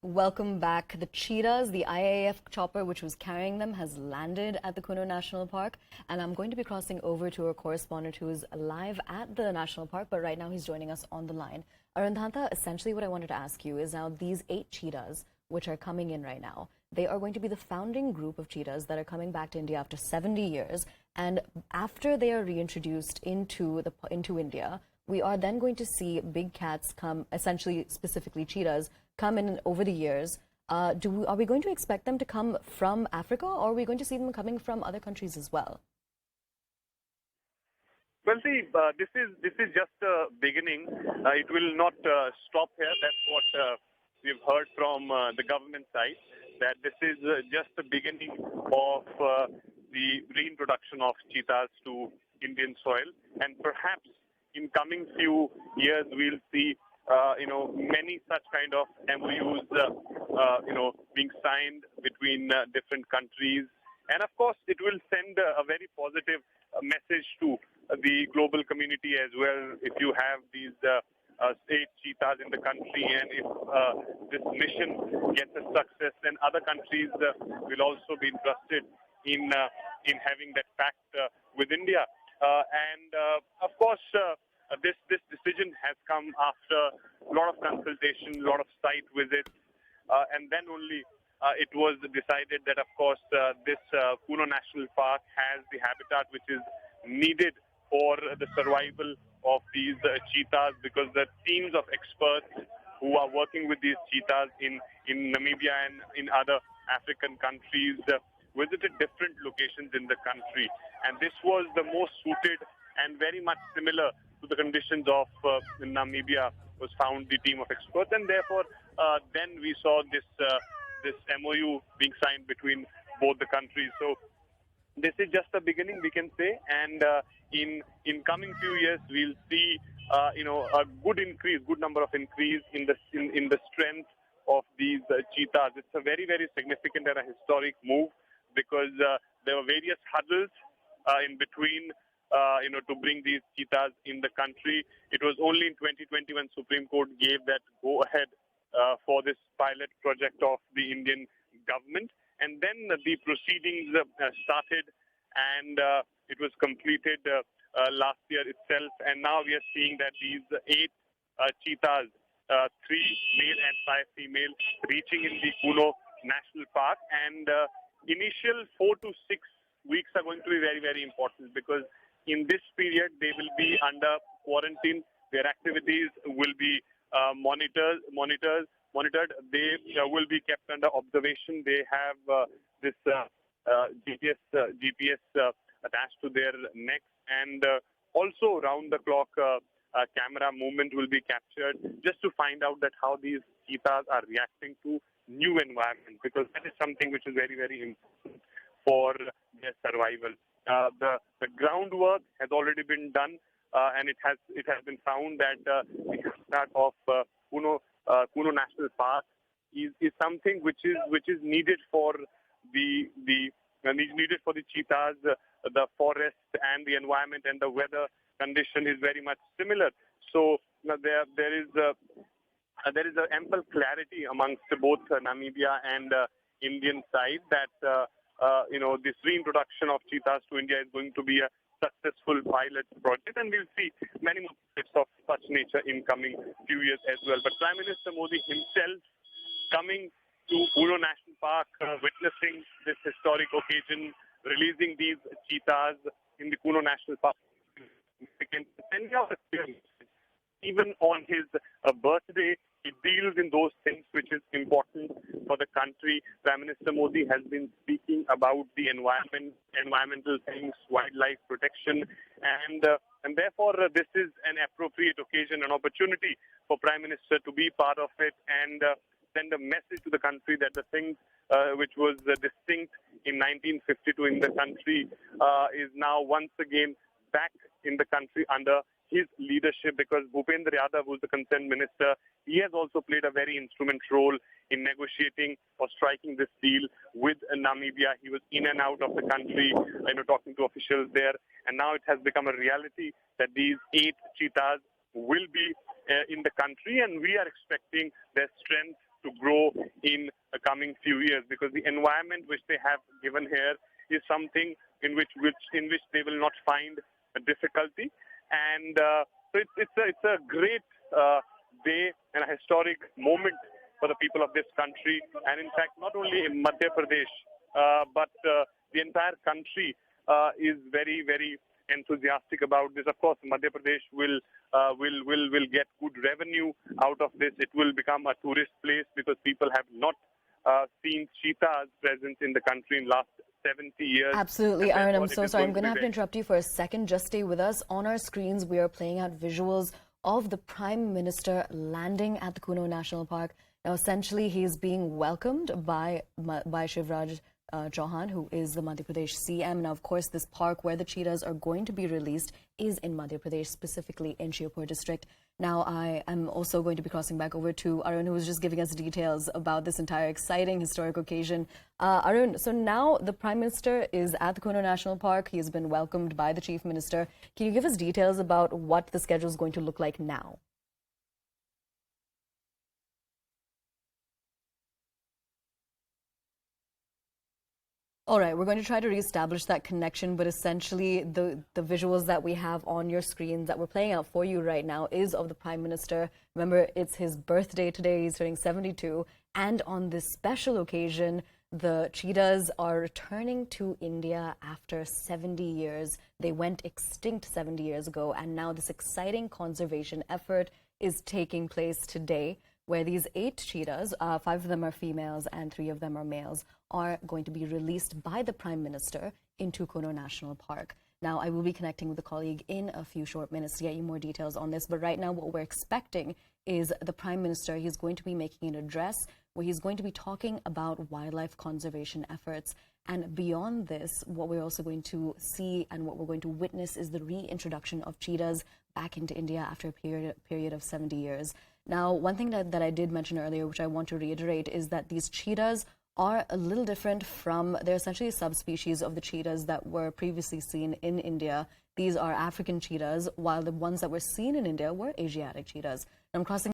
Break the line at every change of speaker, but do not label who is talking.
Welcome back. The cheetahs, the IAF chopper which was carrying them, has landed at the Kuno National Park. And I'm going to be crossing over to our correspondent who is live at the national park, but right now he's joining us on the line. Arundhanta, essentially what I wanted to ask you is now these 8 cheetahs which are coming in right now, they are going to be the founding group of cheetahs that are coming back to India after 70 years. And after they are reintroduced into India, we are then going to see big cats come, essentially specifically cheetahs, come in over the years. Are we going to expect them to come from Africa, or are we going to see them coming from other countries as well?
Well, see, this is just a beginning. It will not stop here. That's what we've heard from the government side, that this is just the beginning of the reintroduction of cheetahs to Indian soil, and perhaps in coming few years we'll see many such kind of MOUs being signed between different countries, and of course it will send a very positive message to the global community as well. If you have these 8 cheetahs in the country, and if this mission gets a success, then other countries will also be interested in having that pact with India. Of course, this decision has come after a lot of consultation, a lot of site visits, and then only it was decided that, of course, this Kuno National Park has the habitat which is needed for the survival of these cheetahs, because the teams of experts who are working with these cheetahs in Namibia and in other African countries visited different locations in the country, and this was the most suited and very much similar to the conditions of Namibia was found the team of experts, and therefore then we saw this MOU being signed between both the countries. So this is just the beginning, we can say, and in coming few years we'll see a good number of increase in the strength of these cheetahs. It's a very, very significant and a historic move, because there were various hurdles in between to bring these cheetahs in the country. It was only in 2020 when Supreme Court gave that go-ahead for this pilot project of the Indian government. And then the proceedings started, and it was completed last year itself. And now we are seeing that these 8 cheetahs, 3 male and 5 female, reaching in the Kuno National Park. And initial 4 to 6 weeks are going to be very, very important, because in this period they will be under quarantine. Their activities will be monitored. They will be kept under observation. They have this GPS attached to their necks, and also round the clock camera movement will be captured, just to find out that how these cheetahs are reacting to new environment, because that is something which is very, very important for their survival. The groundwork has already been done, and it has been found that the habitat of Kuno National Park is something which is needed for the cheetahs. The forest and the environment and the weather condition is very much similar. So there is a ample clarity amongst both Namibia and Indian side that this reintroduction of cheetahs to India is going to be a successful pilot project, and we'll see many more projects of such nature in coming few years as well. But Prime Minister Modi himself coming to Gwalior National Park, witnessing this historic occasion, releasing these cheetahs in the Kuno National Park, even on his birthday, he deals in those things which is important for the country. Prime Minister Modi has been speaking about the environmental things, wildlife protection, and therefore this is an appropriate occasion, an opportunity for Prime Minister to be part of it and send a message to the country that the things which was distinct in 1952 in the country is now once again back in the country under his leadership, because Bhupendra Yadav, who is the concerned minister, he has also played a very instrumental role in negotiating or striking this deal with Namibia. He was in and out of the country, talking to officials there, and now it has become a reality that these 8 cheetahs will be in the country, and we are expecting their strength to grow in the coming few years, because the environment which they have given here is something in which they will not find a difficulty. And so it's a great day and a historic moment for the people of this country. And in fact, not only in Madhya Pradesh, but the entire country is very, very enthusiastic about this. Of course, Madhya Pradesh will get good revenue out of this. It will become a tourist place because people have not seen cheetahs presence in the country in last 70 years.
Absolutely, Arun. I'm so sorry. I'm going to have to interrupt you for a second. Just stay with us. On our screens, we are playing out visuals of the Prime Minister landing at the Kuno National Park. Now, essentially, he's being welcomed by Shivraj Chauhan, who is the Madhya Pradesh CM. Now, of course, this park where the cheetahs are going to be released is in Madhya Pradesh, specifically in Shirpur district. Now, I am also going to be crossing back over to Arun, who was just giving us details about this entire exciting historic occasion. Arun, so now the Prime Minister is at the Kuno National Park. He has been welcomed by the Chief Minister. Can you give us details about what the schedule is going to look like now? All right, we're going to try to reestablish that connection, but essentially the visuals that we have on your screens that we're playing out for you right now is of the Prime Minister. Remember, it's his birthday today. He's turning 72. And on this special occasion, the cheetahs are returning to India after 70 years. They went extinct 70 years ago, and now this exciting conservation effort is taking place today, where these 8 cheetahs, 5 of them are females and 3 of them are males, are going to be released by the Prime Minister into Kuno National Park. Now, I will be connecting with a colleague in a few short minutes to get you more details on this. But right now, what we're expecting is the Prime Minister, he's going to be making an address where he's going to be talking about wildlife conservation efforts. And beyond this, what we're also going to see and what we're going to witness is the reintroduction of cheetahs back into India after a period of 70 years. Now, one thing that I did mention earlier, which I want to reiterate, is that these cheetahs are a little different from, they're essentially a subspecies of the cheetahs that were previously seen in India. These are African cheetahs, while the ones that were seen in India were Asiatic cheetahs. I'm crossing